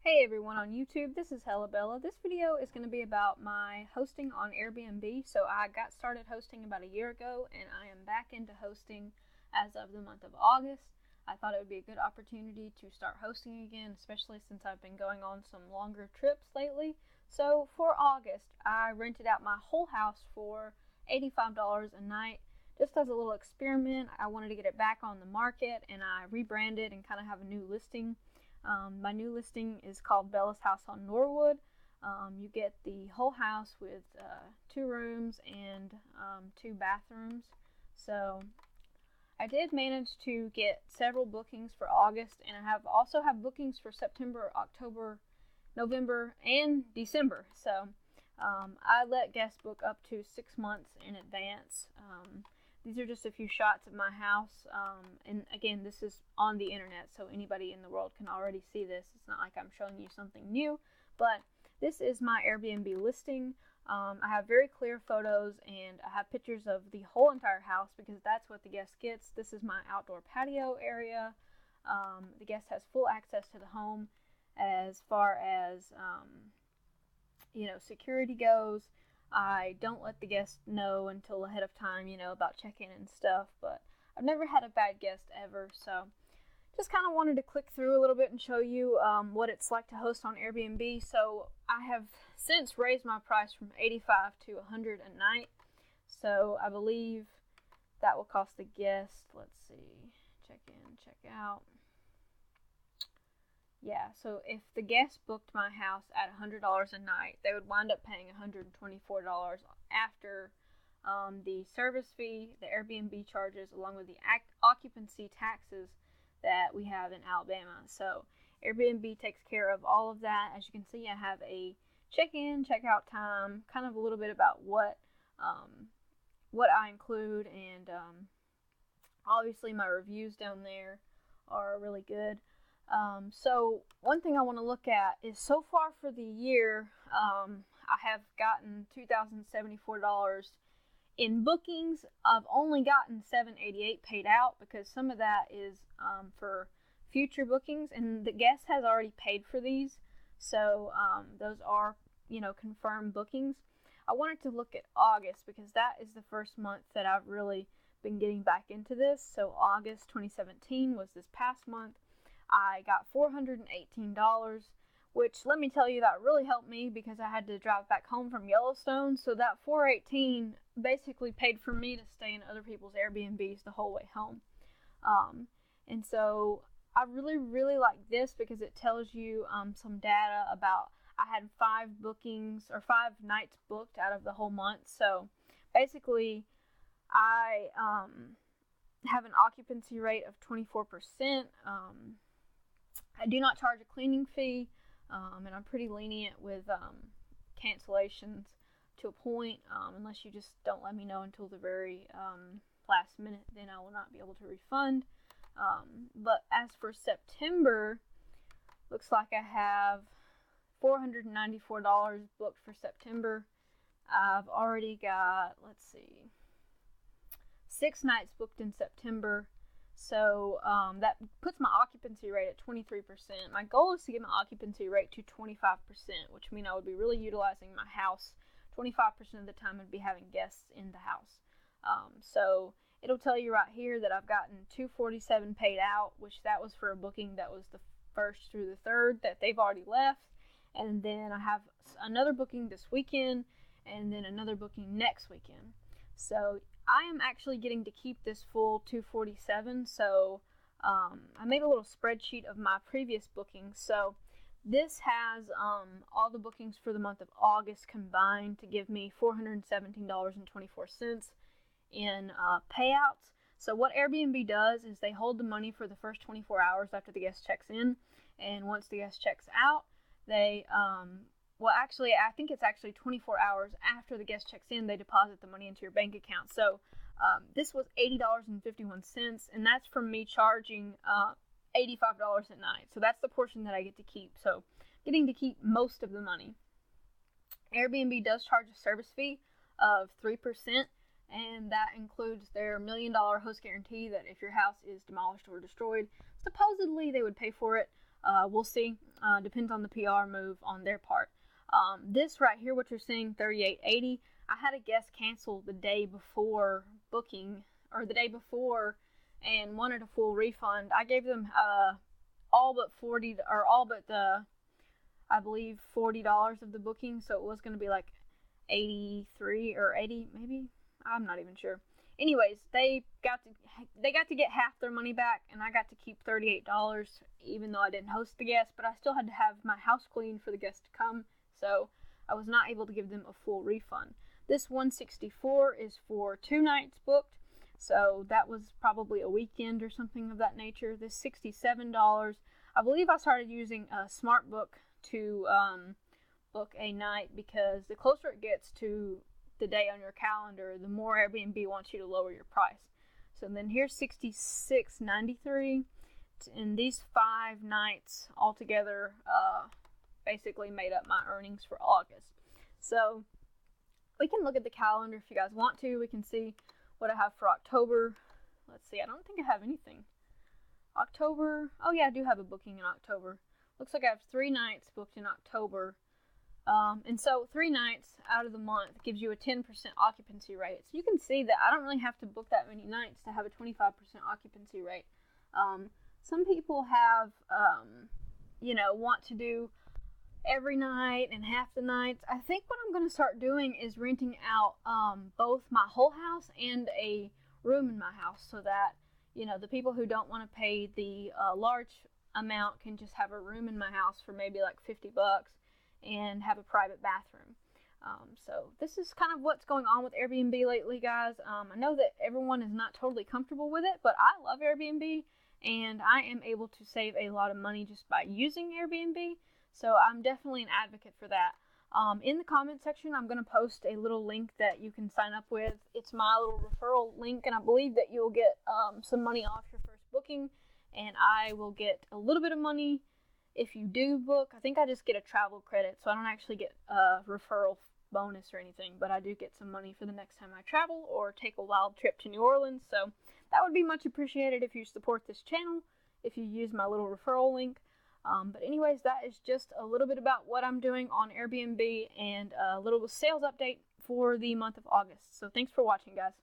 Hey everyone on YouTube, this is Hella Bella. This video is going to be about my hosting on Airbnb. So I got started hosting about a year ago and I am back into hosting as of the month of August. I thought it would be a good opportunity to start hosting again, especially since I've been going on some longer trips lately. So for August, I rented out my whole house for $85 a night. Just as a little experiment, I wanted to get it back on the market and I rebranded and kind of have a new listing. My new listing is called Bella's House on Norwood. You get the whole house with 2 rooms and 2 bathrooms. So I did manage to get several bookings for August, and I also have bookings for September, October, November, and December. So I let guests book up to 6 months in advance. These are just a few shots of my house, and again, this is on the internet, so anybody in the world can already see this. It's not like I'm showing you something new, but this is my Airbnb listing. I have very clear photos, and I have pictures of the whole entire house because that's what the guest gets. This is my outdoor patio area. The guest has full access to the home as far as security goes. I don't let the guests know until ahead of time, about check-in and stuff, but I've never had a bad guest ever, so just kind of wanted to click through a little bit and show you what it's like to host on Airbnb. So I have since raised my price from $85 to $100 a night, so I believe that will cost the guest, let's see, check in, check out. Yeah, so if the guest booked my house at $100 a night, they would wind up paying $124 after the service fee, the Airbnb charges, along with the occupancy taxes that we have in Alabama. So Airbnb takes care of all of that. As you can see, I have a check-in, check-out time, kind of a little bit about what I include, and obviously my reviews down there are really good. So one thing I want to look at is so far for the year, I have gotten $2,074 in bookings. I've only gotten $788 paid out because some of that is for future bookings, and the guest has already paid for these. So those are, confirmed bookings. I wanted to look at August because that is the first month that I've really been getting back into this. So August 2017 was this past month. I got $418, which, let me tell you, that really helped me because I had to drive back home from Yellowstone. So that $418 basically paid for me to stay in other people's Airbnbs the whole way home. And so I really, really like this because it tells you some data about, I had 5 nights booked out of the whole month. So basically, I have an occupancy rate of 24%. I do not charge a cleaning fee, and I'm pretty lenient with cancellations to a point, unless you just don't let me know until the very last minute, then I will not be able to refund. But as for September, looks like I have $494 booked for September. I've already got, 6 nights booked in September. So that puts my occupancy rate at 23%. My goal is to get my occupancy rate to 25%, which means I would be really utilizing my house 25% of the time and be having guests in the house. So it'll tell you right here that I've gotten $247 paid out, which that was for a booking that was the 1st through the 3rd that they've already left. And then I have another booking this weekend and then another booking next weekend. So I am actually getting to keep this full $247. So I made a little spreadsheet of my previous bookings. So this has all the bookings for the month of August combined to give me $417.24 in payouts. So what Airbnb does is they hold the money for the first 24 hours after the guest checks in. And once the guest checks out, they I think it's actually 24 hours after the guest checks in, they deposit the money into your bank account. So this was $80.51, and that's from me charging $85 a night. So that's the portion that I get to keep. So getting to keep most of the money. Airbnb does charge a service fee of 3%, and that includes their $1 million host guarantee that if your house is demolished or destroyed, supposedly they would pay for it. We'll see. Depends on the PR move on their part. This right here, what you're seeing, $38.80. I had a guest cancel the day before booking, or the day before, and wanted a full refund. I gave them all but I believe $40 of the booking, so it was going to be like 83 or 80 maybe. I'm not even sure. Anyways, they got to get half their money back, and I got to keep $38, even though I didn't host the guest, but I still had to have my house cleaned for the guests to come, so I was not able to give them a full refund. This $164 is for 2 nights booked, so that was probably a weekend or something of that nature. This $67, I believe I started using a SmartBook to book a night, because the closer it gets to the day on your calendar, the more Airbnb wants you to lower your price. So then here's $66.93, and these 5 nights altogether basically made up my earnings for August. So we can look at the calendar if you guys want to. We can see what I have for October. Let's see, I don't think I have anything. October, oh yeah, I do have a booking in October. Looks like I have 3 nights booked in October. And so 3 nights out of the month gives you a 10% occupancy rate. So you can see that I don't really have to book that many nights to have a 25% occupancy rate. Some people have, want to do every night and half the nights. I think what I'm going to start doing is renting out both my whole house and a room in my house, so that, the people who don't want to pay the large amount can just have a room in my house for maybe like $50 and have a private bathroom. So this is kind of what's going on with Airbnb lately, guys. I know that everyone is not totally comfortable with it, but I love Airbnb, and I am able to save a lot of money just by using Airbnb. So I'm definitely an advocate for that. In the comment section, I'm going to post a little link that you can sign up with. It's my little referral link, and I believe that you'll get some money off your first booking, and I will get a little bit of money if you do book. I think I just get a travel credit, so I don't actually get a referral bonus or anything, but I do get some money for the next time I travel or take a wild trip to New Orleans. So that would be much appreciated if you support this channel, if you use my little referral link. But anyways, that is just a little bit about what I'm doing on Airbnb and a little sales update for the month of August. So thanks for watching, guys.